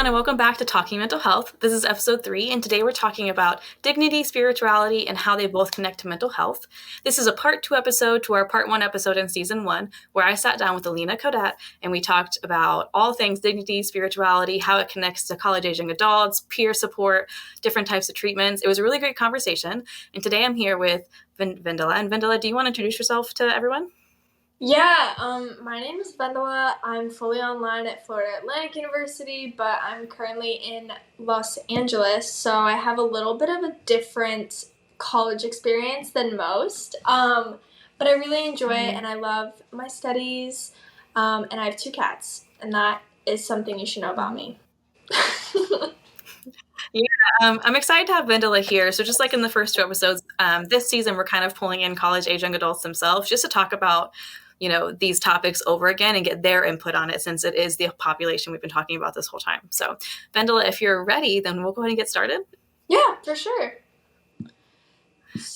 everyone, and welcome back to Talking Mental Health. This is episode 3, and today we're talking about dignity, spirituality, and how they both connect to mental health. This is a part 2 episode to our part 1 episode in season 1, where I sat down with Alina Kodatt, and we talked about all things dignity, spirituality, how it connects to college-age young adults, peer support, different types of treatments. It was a really great conversation, and today I'm here with Vendela. And Vendela, do you want to introduce yourself to everyone? My name is Vendela. I'm fully online at Florida Atlantic University, but I'm currently in Los Angeles, so I have a little bit of a different college experience than most. But I really enjoy it, and I love my studies, and I have 2 cats, and that is something you should know about me. I'm excited to have Vendela here. So just like in the first 2 episodes, this season we're kind of pulling in college-age young adults themselves just to talk about these topics over again and get their input on it, since it is the population we've been talking about this whole time. So Vendela, if you're ready, then we'll go ahead and get started. Yeah, for sure.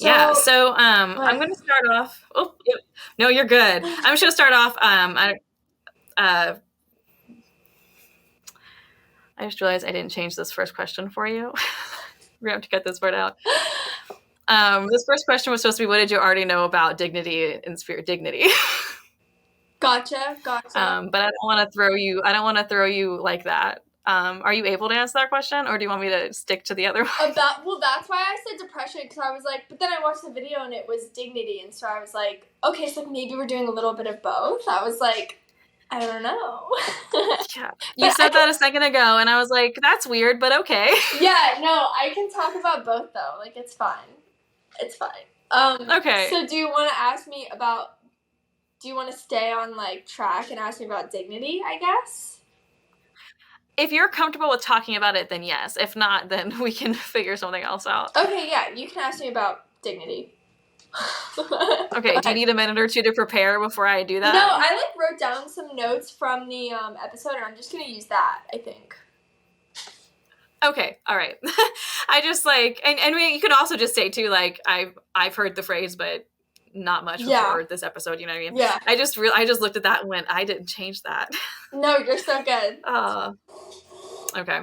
I'm going to start off. Oh, no, you're good. I'm just going to start off. I just realized I didn't change this first question for you. We're going to have to cut this part out. This first question was supposed to be, what did you already know about dignity and spirit dignity? Gotcha. But I don't want to throw you like that. Are you able to answer that question, or do you want me to stick to the other one? That's why I said depression, because I was like, but then I watched the video and it was dignity, and so I was like, okay, so maybe we're doing a little bit of both. I was like, I don't know. Yeah, you said that a second ago, and I was like, that's weird, but okay. Yeah, no, I can talk about both though. Like, it's fine. It's fine. Okay. So do you want to stay on like track and ask me about dignity, I guess? If you're comfortable with talking about it, then yes. If not, then we can figure something else out. Okay, yeah, you can ask me about dignity. Okay, do you need a minute or two to prepare before I do that? No, I wrote down some notes from the episode, and I'm just going to use that, I think. Okay, all right. I just and you could also just say too, I've heard the phrase, but not much before this episode. You know what I mean? Yeah. I just looked at that and went, I didn't change that. No, you're so good. Okay.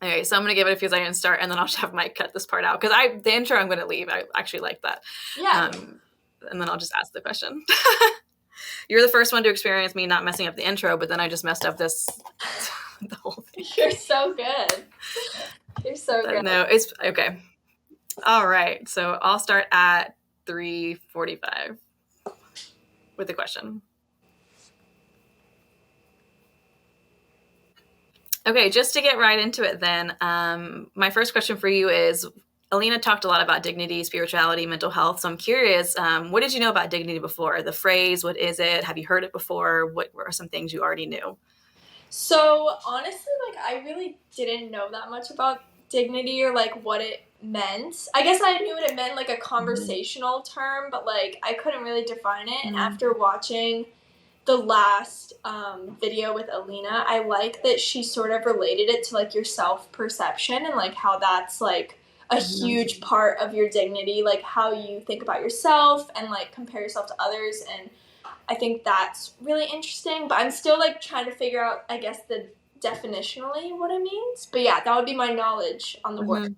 Okay, so I'm gonna give it a few seconds to start, and then I'll just have Mike cut this part out, because the intro I'm gonna leave. I actually like that. Yeah. And then I'll just ask the question. You're the first one to experience me not messing up the intro, but then I just messed up the whole thing. You're so good. You're so good. No, it's okay. All right, so I'll start at 3:45 with the question. Okay, just to get right into it then, my first question for you is, Alina talked a lot about dignity, spirituality, mental health, so I'm curious, what did you know about dignity before? The phrase, what is it? Have you heard it before? What were some things you already knew? So, honestly, I really didn't know that much about dignity or, what it meant. I guess I knew what it meant, a conversational term, but, I couldn't really define it. And after watching the last video with Alina, I like that she sort of related it to, your self-perception and, how that's, a huge part of your dignity, how you think about yourself and, compare yourself to others. And I think that's really interesting, but I'm still, trying to figure out, I guess, the definitionally what it means. But, yeah, that would be my knowledge on the word.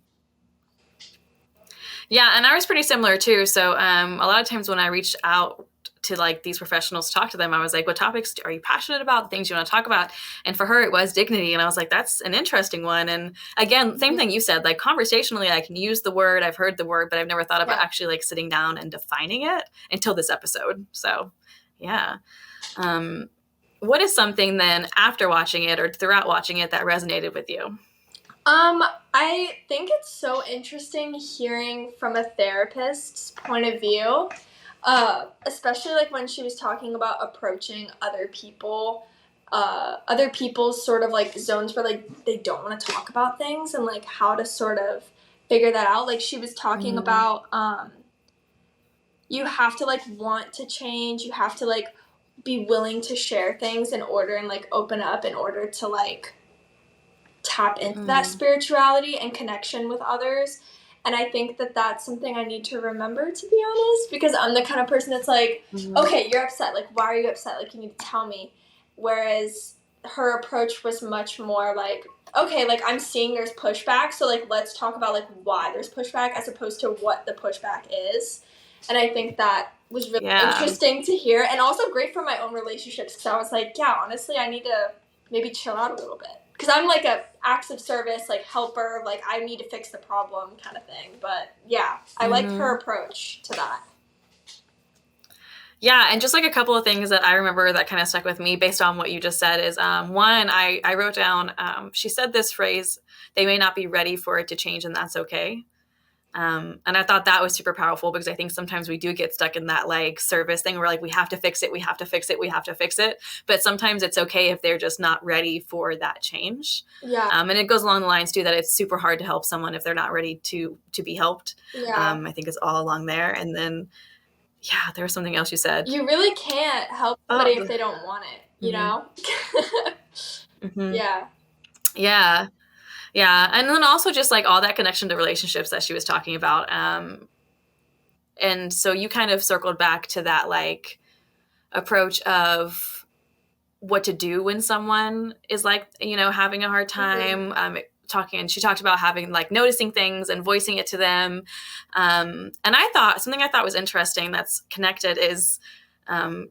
Yeah, and I was pretty similar, too. So a lot of times when I reached out to, these professionals to talk to them, I was like, what topics are you passionate about, things you want to talk about? And for her, it was dignity. And I was like, that's an interesting one. And again, same thing you said, conversationally, I can use the word, I've heard the word, but I've never thought about actually, sitting down and defining it until this episode. So, yeah. What is something then after watching it or throughout watching it that resonated with you? I think it's so interesting hearing from a therapist's point of view, especially when she was talking about approaching other people's sort of zones where they don't want to talk about things and how to sort of figure that out. She was talking about you have to want to change, you have to be willing to share things in order and open up in order to tap into that spirituality and connection with others. And I think that that's something I need to remember, to be honest, because I'm the kind of person that's okay, you're upset. Why are you upset? You need to tell me. Whereas her approach was much more like, okay, like I'm seeing there's pushback, so like let's talk about like why there's pushback as opposed to what the pushback is. And I think that was really interesting to hear, and also great for my own relationships, because I was like, yeah, honestly, I need to maybe chill out a little bit, because I'm like a acts of service, like helper, like I need to fix the problem kind of thing. But yeah, I liked her approach to that. Yeah, and just like a couple of things that I remember that kind of stuck with me based on what you just said is one, I wrote down, she said this phrase, they may not be ready for it to change, and that's okay. And I thought that was super powerful, because I think sometimes we do get stuck in that like service thing where like we have to fix it, we have to fix it, we have to fix it. But sometimes it's okay if they're just not ready for that change. Yeah. And it goes along the lines too that it's super hard to help someone if they're not ready to be helped. Yeah. I think it's all along there. And then yeah, there was something else you said. You really can't help somebody if they don't want it, you know? Yeah. Yeah. Yeah. And then also just like all that connection to relationships that she was talking about. And so you kind of circled back to that like approach of what to do when someone is like, you know, having a hard time. And she talked about having like noticing things and voicing it to them. And I thought something I thought was interesting that's connected is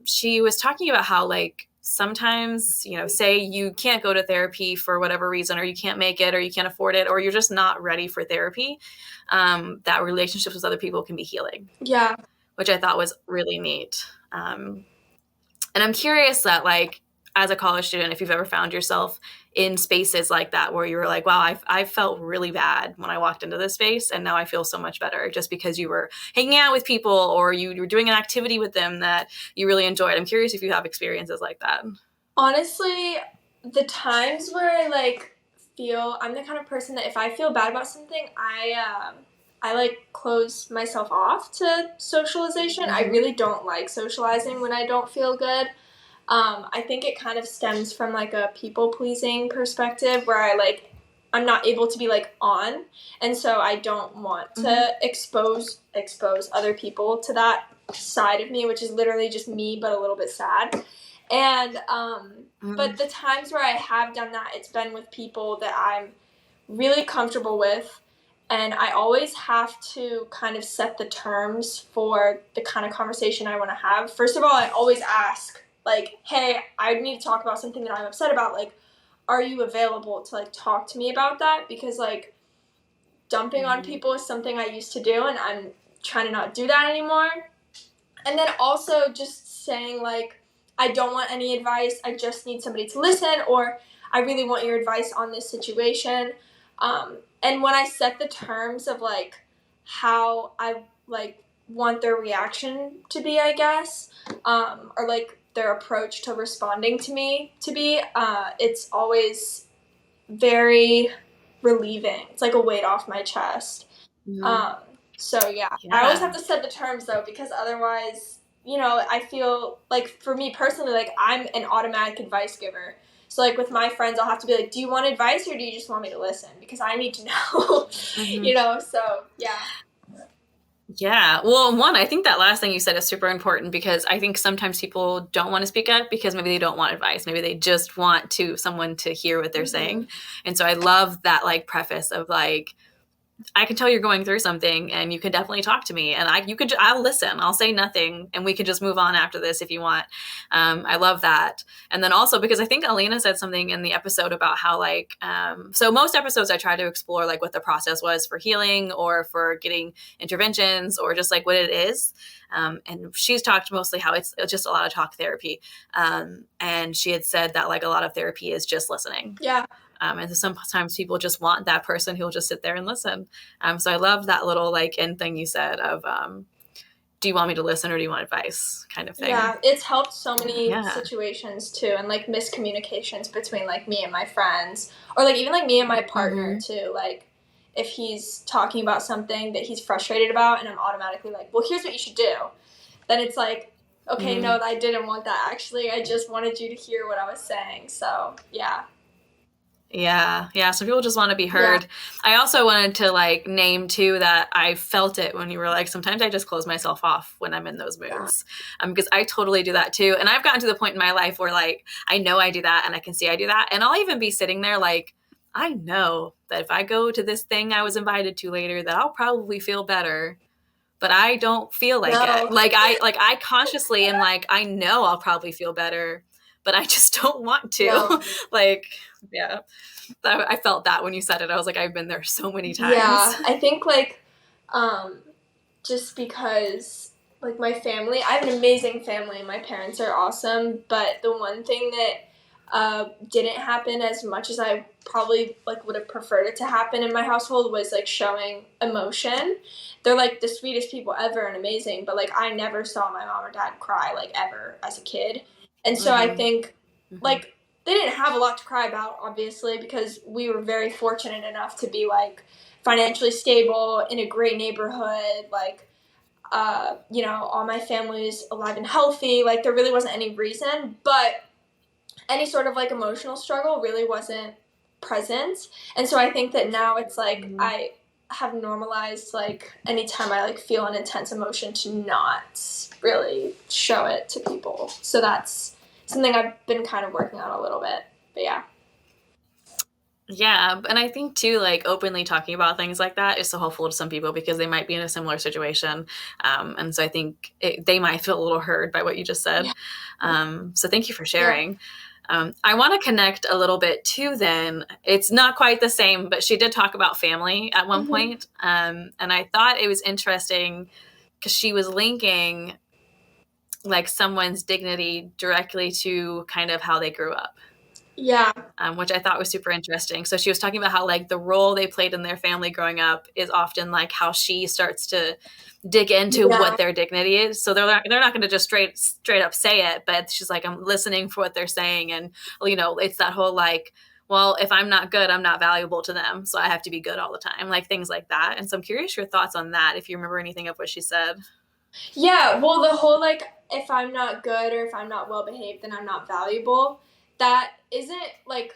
she was talking about how like sometimes, you know, say you can't go to therapy for whatever reason, or you can't make it, or you can't afford it, or you're just not ready for therapy, that relationships with other people can be healing. Yeah. Which I thought was really neat. And I'm curious that like, as a college student, if you've ever found yourself in spaces like that where you were like, wow, I felt really bad when I walked into this space, and now I feel so much better just because you were hanging out with people or you were doing an activity with them that you really enjoyed. I'm curious if you have experiences like that. Honestly, the times where I like feel, I'm the kind of person that if I feel bad about something, I like close myself off to socialization. I really don't like socializing when I don't feel good. I think it kind of stems from like a people pleasing perspective where I'm not able to be like on, and so I don't want to expose other people to that side of me, which is literally just me but a little bit sad. And but the times where I have done that, it's been with people that I'm really comfortable with, and I always have to kind of set the terms for the kind of conversation I want to have. First of all, I always ask, like, hey, I need to talk about something that I'm upset about. Like, are you available to, like, talk to me about that? Because, like, dumping on people is something I used to do, and I'm trying to not do that anymore. And then also just saying, like, I don't want any advice. I just need somebody to listen, or I really want your advice on this situation. And when I set the terms of, like, how I, like, want their reaction to be, I guess, or, like, their approach to responding to me to be, it's always very relieving. It's like a weight off my chest. So yeah, I always have to set the terms though, because otherwise, you know, I feel like for me personally, like I'm an automatic advice giver. So like with my friends, I'll have to be like, do you want advice or do you just want me to listen? Because I need to know, you know, so yeah. Yeah. Well, one, I think that last thing you said is super important, because I think sometimes people don't want to speak up because maybe they don't want advice. Maybe they just want someone to hear what they're saying. And so I love that like preface of like, I can tell you're going through something and you can definitely talk to me, and I'll listen. I'll say nothing and we can just move on after this if you want. I love that. And then also because I think Alina said something in the episode about how like, so most episodes I try to explore like what the process was for healing or for getting interventions or just like what it is. And she's talked mostly how it's just a lot of talk therapy. And she had said that like a lot of therapy is just listening. Yeah. And sometimes people just want that person who'll just sit there and listen. So I love that little like end thing you said of, do you want me to listen or do you want advice kind of thing? Yeah, it's helped so many situations too, and like miscommunications between like me and my friends, or like even like me and my partner too. Like if he's talking about something that he's frustrated about and I'm automatically like, well, here's what you should do. Then it's like, okay, no, I didn't want that actually. I just wanted you to hear what I was saying. So yeah. Yeah. Some people just want to be Yeah. heard. I also wanted to like name too that I felt it when you were like, sometimes I just close myself off when I'm in those Yeah. moods. Because I totally do that too. And I've gotten to the point in my life where like, I know I do that and I can see I do that. And I'll even be sitting there like, I know that if I go to this thing I was invited to later, that I'll probably feel better, but I don't feel like it. No. Like I consciously am like, I know I'll probably feel better, but I just don't want to. No. Like, yeah. I felt that when you said it. I was like, I've been there so many times. Yeah. I think like um just because like my family, I have an amazing family. My parents are awesome, but the one thing that didn't happen as much as I probably like would have preferred it to happen in my household was like showing emotion. They're like the sweetest people ever and amazing, but like I never saw my mom or dad cry like ever as a kid. And so I Mm-hmm. think Mm-hmm. like they didn't have a lot to cry about, obviously, because we were very fortunate enough to be like financially stable in a great neighborhood, like all my family's alive and healthy. Like there really wasn't any reason, but any sort of like emotional struggle really wasn't present. And so I think that now it's like Mm-hmm. I have normalized like anytime I like feel an intense emotion to not really show it to people. So that's something I've been kind of working on a little bit. But yeah. Yeah, and I think too, like openly talking about things like that is so helpful to some people because they might be in a similar situation, and so I think they might feel a little heard by what you just said. Yeah. So thank you for Yeah. sharing. I want to connect a little bit too. Then it's not quite the same, but she did talk about family at one Mm-hmm. point, and I thought it was interesting because she was linking like someone's dignity directly to kind of how they grew up, Yeah. which I thought was super interesting. So she was talking about how like the role they played in their family growing up is often like how she starts to dig into Yeah. what their dignity is. So they're not going to just straight up say it, but she's like, I'm listening for what they're saying, and it's that whole like, well, if I'm not good, I'm not valuable to them, so I have to be good all the time, like things like that. And so I'm curious your thoughts on that, if you remember anything of what she said. Yeah, well, the whole like, if I'm not good or if I'm not well behaved, then I'm not valuable. That isn't like,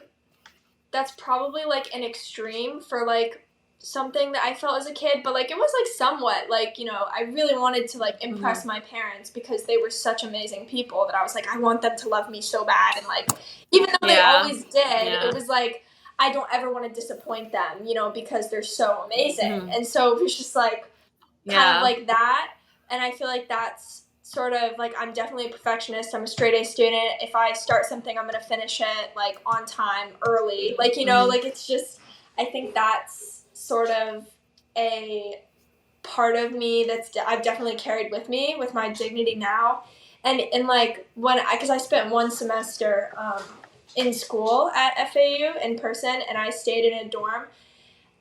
that's probably like an extreme for like something that I felt as a kid, but like it was like somewhat like, I really wanted to like impress Mm-hmm. my parents because they were such amazing people that I was like, I want them to love me so bad. And like, even though they Yeah. always did, Yeah. it was like, I don't ever want to disappoint them, because they're so amazing. Mm-hmm. And so it was just like, kind of Yeah. like that. And I feel like that's sort of like I'm definitely a perfectionist. I'm a straight A student. If I start something, I'm going to finish it like on time, early. Like, Mm-hmm. like it's just, I think that's sort of a part of me I've definitely carried with me with my dignity now. And like because I spent one semester in school at FAU in person and I stayed in a dorm.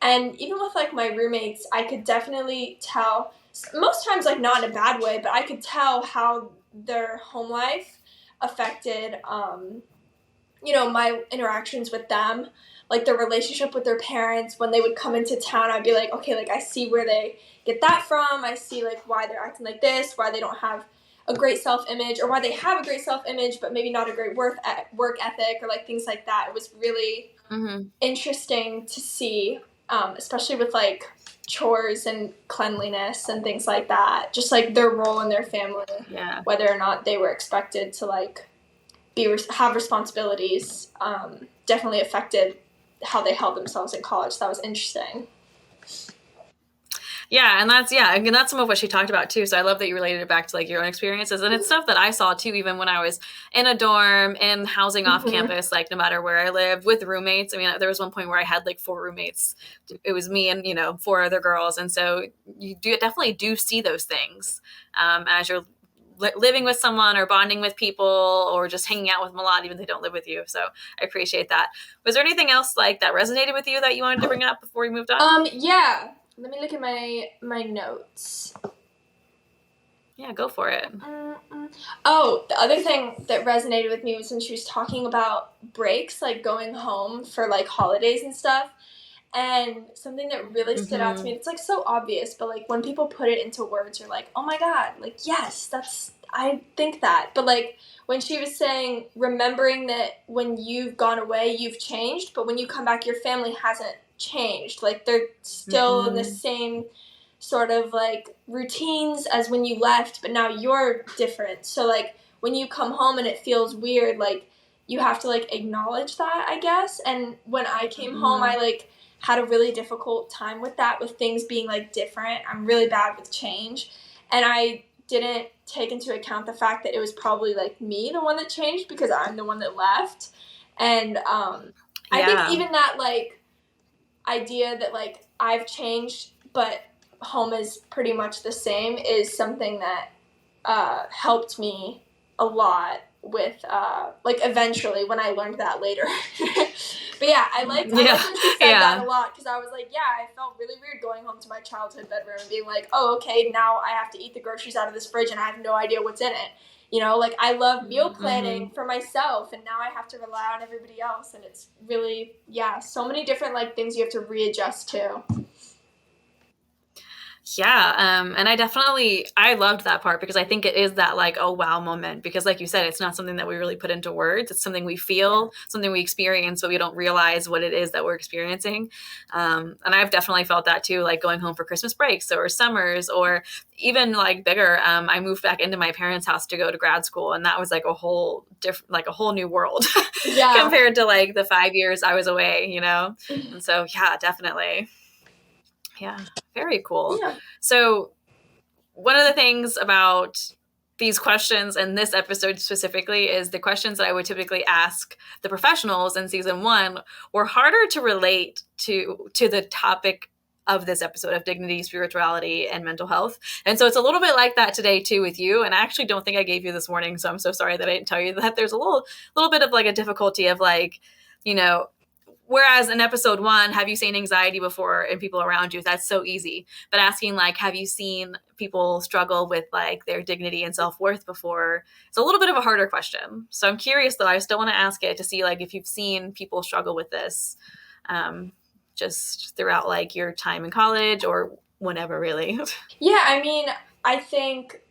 And even with like my roommates, I could definitely tell, most times like not in a bad way, but I could tell how their home life affected, my interactions with them, like their relationship with their parents. When they would come into town, I'd be like, okay, like I see where they get that from. I see like why they're acting like this, why they don't have a great self-image, or why they have a great self-image but maybe not a great work ethic, or like things like that. It was really Mm-hmm. interesting to see, especially with like chores and cleanliness and things like that. Just like their role in their family, Yeah. whether or not they were expected to like have responsibilities, definitely affected how they held themselves in college. That was interesting. Yeah, and that's some of what she talked about too. So I love that you related it back to like your own experiences, and it's stuff that I saw too, even when I was in a dorm and housing off Mm-hmm. campus. Like no matter where I lived with roommates. I mean, there was one point where I had like 4 roommates. It was me and 4 other girls, and so you definitely do see those things as you're living with someone or bonding with people or just hanging out with them a lot, even if they don't live with you. So I appreciate that. Was there anything else like that resonated with you that you wanted to bring up before we moved on? Yeah. Let me look at my notes. Yeah, go for it. Oh, the other thing that resonated with me was when she was talking about breaks, like going home for like holidays and stuff. And something that really stood out to me, Mm-hmm. it's like so obvious, but like when people put it into words, you're like, oh my God, like, yes, I think that. But like when she was saying, remembering that when you've gone away, you've changed, but when you come back, your family hasn't changed. Like they're still in the same sort of like routines as when you left, but now you're different. So like when you come home and it feels weird, like you have to like acknowledge that, I guess. And when I came home, I like had a really difficult time with that, with things being like different. I'm really bad with change. And I didn't take into account the fact that it was probably like me, the one that changed, because I'm the one that left. And I think even that like idea that like I've changed, but home is pretty much the same, is something that helped me a lot with like eventually when I learned that later. But yeah, I like when she said that a lot, because I was like, yeah, I felt really weird going home to my childhood bedroom and being like, oh, okay, now I have to eat the groceries out of this fridge and I have no idea what's in it. You know, like I love meal planning for myself, and now I have to rely on everybody else, and it's really, yeah, so many different like things you have to readjust to. Yeah, and I loved that part, because I think it is that like, oh wow moment, because like you said, it's not something that we really put into words. It's something we feel, something we experience, but we don't realize what it is that we're experiencing. And I've definitely felt that too, like going home for Christmas breaks or summers, or even like bigger. I moved back into my parents' house to go to grad school, and that was like a whole new world compared to like the 5 years I was away, you know? And so, yeah, definitely. Yeah, very cool. Yeah. So one of the things about these questions and this episode specifically is the questions that I would typically ask the professionals in season 1 were harder to relate to the topic of this episode of dignity, spirituality, and mental health. And so it's a little bit like that today too with you. And I actually don't think I gave you this warning, so I'm so sorry that I didn't tell you that. There's a little bit of like a difficulty of like, you know, whereas in episode 1, have you seen anxiety before in people around you? That's so easy. But asking like, have you seen people struggle with like their dignity and self-worth before? It's a little bit of a harder question. So I'm curious though, I still want to ask it to see like if you've seen people struggle with this just throughout like your time in college or whenever really. Yeah, I mean, I think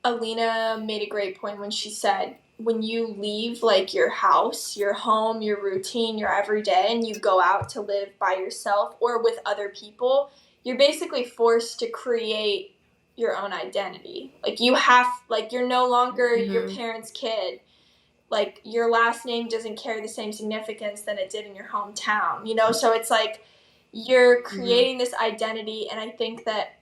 Alina made a great point when she said, when you leave like your house, your home, your routine, your everyday, and you go out to live by yourself or with other people, you're basically forced to create your own identity. Like you're no longer your parents' kid. Like your last name doesn't carry the same significance than it did in your hometown, you know? So it's like you're creating this identity, and I think that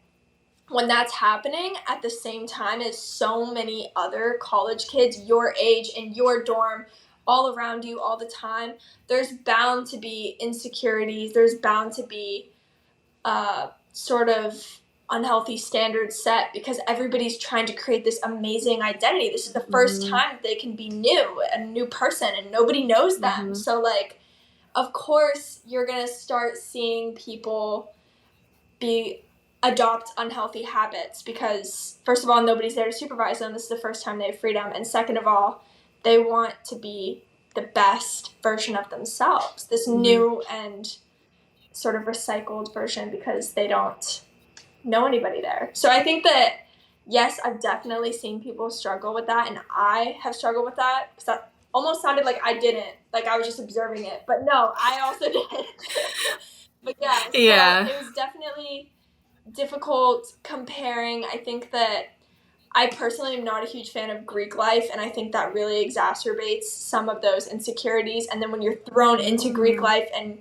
when that's happening at the same time as so many other college kids your age in your dorm, all around you all the time, there's bound to be insecurities. There's bound to be sort of unhealthy standards set, because everybody's trying to create this amazing identity. This is the first time they can be new, a new person, and nobody knows them. So like, of course you're gonna start seeing people adopt unhealthy habits, because first of all, nobody's there to supervise them. This is the first time they have freedom, and second of all, they want to be the best version of themselves, this new and sort of recycled version, because they don't know anybody there. So I think that yes, I've definitely seen people struggle with that, and I have struggled with that, because that almost sounded like I didn't, like I was just observing it, but no, I also did. But yeah, so it was definitely difficult comparing. I think that I personally am not a huge fan of Greek life, and I think that really exacerbates some of those insecurities. And then when you're thrown into Greek life and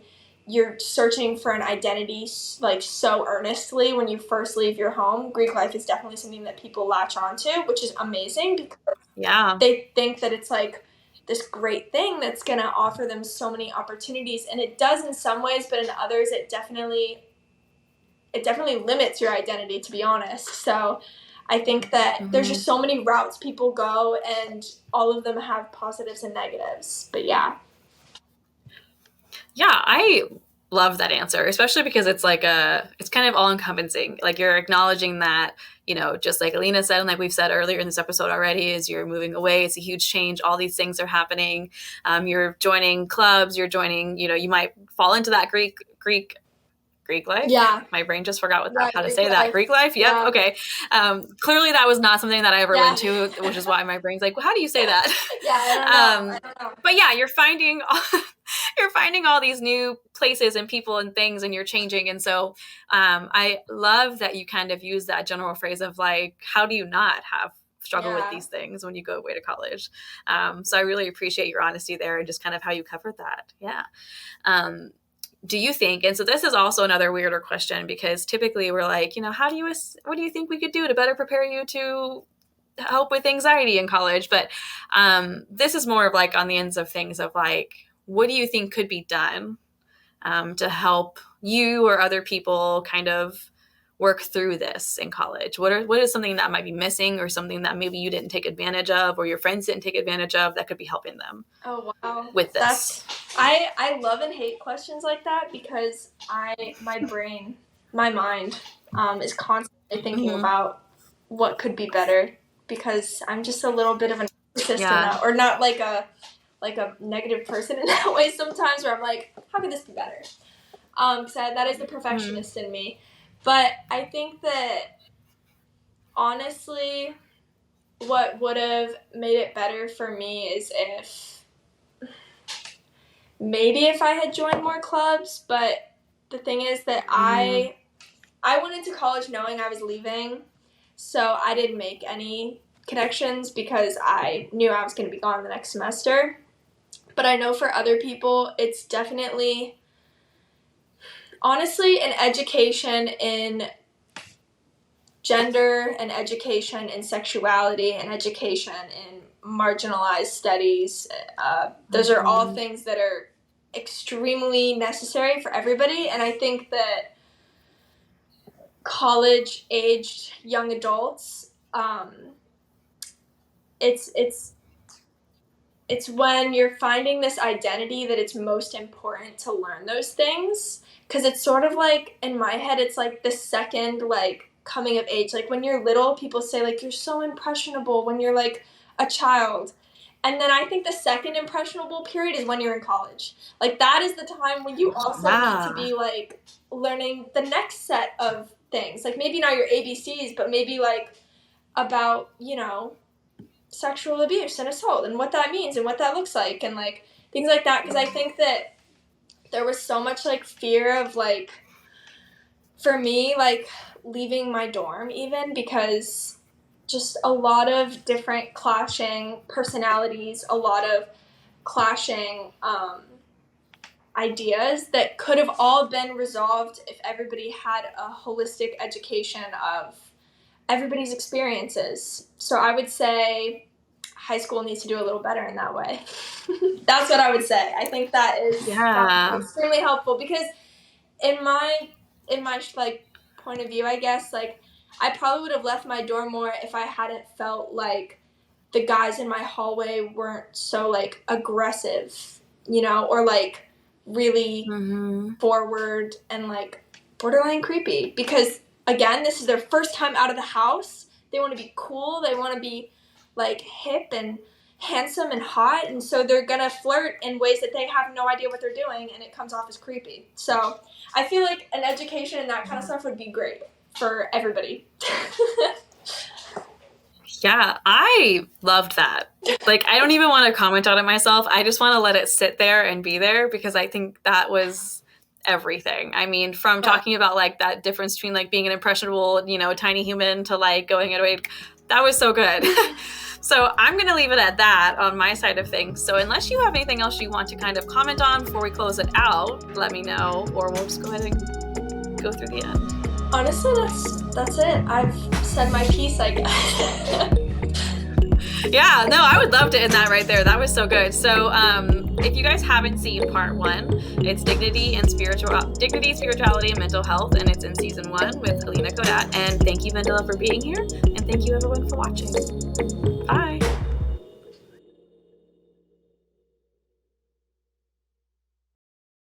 you're searching for an identity like so earnestly when you first leave your home, Greek life is definitely something that people latch onto, which is amazing, because they think that it's like this great thing that's going to offer them so many opportunities, and it does in some ways, but in others it definitely limits your identity, to be honest. So I think that there's just so many routes people go, and all of them have positives and negatives. But yeah. Yeah, I love that answer, especially because it's like it's kind of all encompassing. Like you're acknowledging that, you know, just like Alina said, and like we've said earlier in this episode already, is you're moving away. It's a huge change. All these things are happening. You're joining clubs, you're joining, you know, you might fall into that Greek Greek life. Yeah. My brain just forgot how to Greek say life. that. Greek life. Yep. Yeah. Okay. Clearly that was not something that I ever went to, which is why my brain's like, well, how do you say that? Yeah, I don't know. But yeah, you're finding all these new places and people and things, and you're changing. And so I love that you kind of use that general phrase of like, how do you not have struggle with these things when you go away to college? So I really appreciate your honesty there and just kind of how you covered that. Yeah. Do you think, and so this is also another weirder question, because typically we're like, you know, what do you think we could do to better prepare you to help with anxiety in college? But this is more of like on the ends of things of like, what do you think could be done to help you or other people kind of work through this in college? What is something that might be missing, or something that maybe you didn't take advantage of, or your friends didn't take advantage of, that could be helping them? Oh, wow. With this. I love and hate questions like that, because my mind is constantly thinking about what could be better, because I'm just a little bit of a narcissist in that, or not like a negative person in that way sometimes, where I'm like, how could this be better? So that is the perfectionist in me. But I think that, honestly, what would have made it better for me is if I had joined more clubs. But the thing is that I went into college knowing I was leaving, so I didn't make any connections because I knew I was going to be gone the next semester. But I know for other people, it's definitely, honestly, an education in gender, and education in sexuality, and education in marginalized studies. Those are all things that are extremely necessary for everybody. And I think that college-aged young adults, it's when you're finding this identity that it's most important to learn those things. Because it's sort of like, in my head, it's like the second, like, coming of age. Like, when you're little, people say, like, you're so impressionable when you're, like, a child. And then I think the second impressionable period is when you're in college. Like, that is the time when you also need to be, like, learning the next set of things. Like, maybe not your ABCs, but maybe, like, about, you know, sexual abuse and assault, and what that means, and what that looks like, and, like, things like that. Because I think that there was so much, like, fear of, like, for me, like, leaving my dorm even, because just a lot of different clashing personalities, a lot of clashing ideas that could have all been resolved if everybody had a holistic education of everybody's experiences. So I would say high school needs to do a little better in that way. That's what I would say. I think that is extremely helpful, because in my like point of view, I guess, like, I probably would have left my dorm more if I hadn't felt like the guys in my hallway weren't so, like, aggressive, you know, or, like, really forward and, like, borderline creepy. Because, again, this is their first time out of the house. They want to be cool. They want to be, like, hip and handsome and hot. And so they're going to flirt in ways that they have no idea what they're doing, and it comes off as creepy. So I feel like an education and that kind of stuff would be great for everybody. Yeah, I loved that. Like, I don't even want to comment on it myself. I just want to let it sit there and be there, because I think that was everything. I mean, from talking about, like, that difference between, like, being an impressionable, you know, tiny human to, like, going away, that was so good. So I'm going to leave it at that on my side of things. So unless you have anything else you want to kind of comment on before we close it out, let me know, or we'll just go ahead and go through the end. Honestly, that's it. I've said my piece, I guess. Yeah, no, I would love to end that right there. That was so good. So if you guys haven't seen part 1, it's Dignity, Spirituality, and Mental Health, and it's in season 1 with Alina Kodatt. And thank you, Vendela, for being here, and thank you, everyone, for watching. Bye.